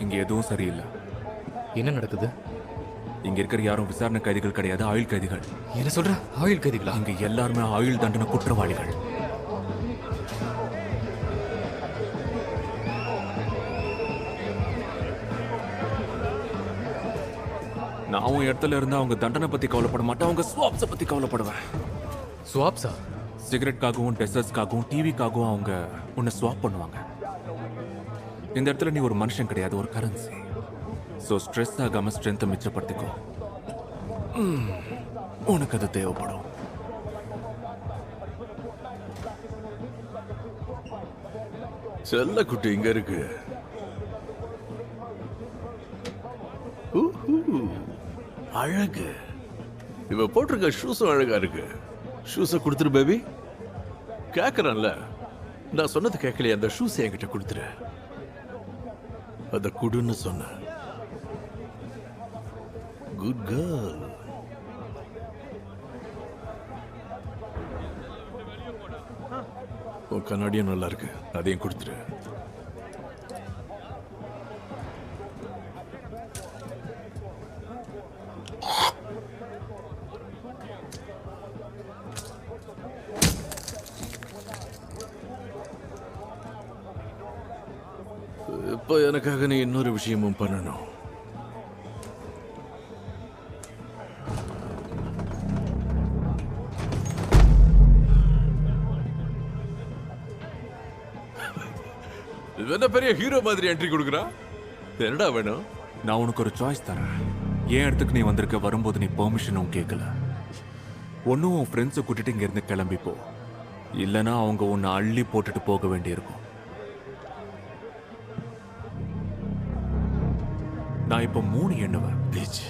இங்க எதுவும் சரியில்லை. என்ன நடக்குது? இங்க இருக்கிற யாரும் விசாரணை கைதிகள் கிடையாது, ஆயுள் கைதிகள். என்ன சொல்ற? ஆயுள் கைதிகளா? இங்க எல்லாருமே ஆயுள் தண்டனை குற்றவாளிகள். நான் உன் இடத்துல இருந்து அவங்க தண்டனை பத்தி கவலைப்பட மாட்டேன், அவங்க ஸ்வாப்ஸை பத்தி கவலைப்படுவேன். ஸ்வாப்ஸா? சிகரெட்காகவும் டெசர்ட்ஸ்க்காகவும் டிவிக்காகவும் அவங்க உன்னை ஸ்வாப் பண்ணுவாங்க. இந்த இடத்துல நீ ஒரு மனுஷன் கிடையாது, ஒரு கரன்சி. ஸோ ஸ்ட்ரெஸ் ஆகாம ஸ்ட்ரென்த்தை மிச்சப்படுத்திக்கோ. உனக்கு அது தேவைப்படும். செல்ல குட்டி இங்க இருக்கு. அழகு. இவ போட்டிருக்க ஷூஸும் அழகா இருக்கு. ஷூஸை கொடுத்துரு பேபி. கேக்குறான்ல, நான் சொன்னது கேட்கலையே, அந்த ஷூஸ் என்கிட்ட கொடுத்துரு. அத குடுன்னு சொன்ன. Good girl. உன் கண்ணாடியும் நல்லா இருக்கு, அதையும் கொடுத்துரு. இப்போ எனக்காக நீ இன்னொரு விஷயமும் பண்ணணும். என்ன பெரிய ஹீரோ மாதிரி என்ட்ரி கொடுக்குறா? என்னடா வேணும்? நான் உனக்கு ஒரு சாய்ஸ் தரேன். ஏன் இடத்துக்கு நீ வந்திருக்க, வரும்போது நீ பெர்மிஷனும் கேட்கல. ஒன்னும் உன் ஃப்ரெண்ட்ஸை கூட்டிட்டு இங்க இருந்து கிளம்பிப்போ, இல்லைன்னா அவங்க உன்னை அள்ளி போட்டுட்டு போக வேண்டியிருக்கும். நான் இப்ப 3 எண்ணுவேன். ப்ளீஸ்,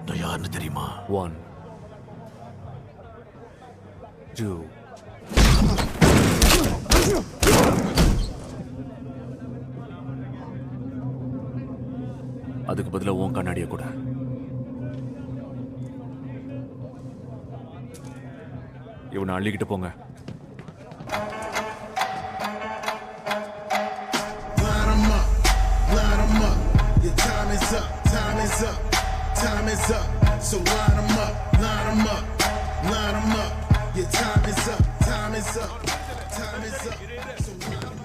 நான் யாருன்னு தெரியுமா? 1 2 அதுக்கு பதிலா உன் கண்ணாடிய கூட. இவனை அள்ளிக்கிட்டு போங்க. Time is up, so line 'em up, line 'em up, line 'em up. Your time is up, time is up, time is up. So line 'em up.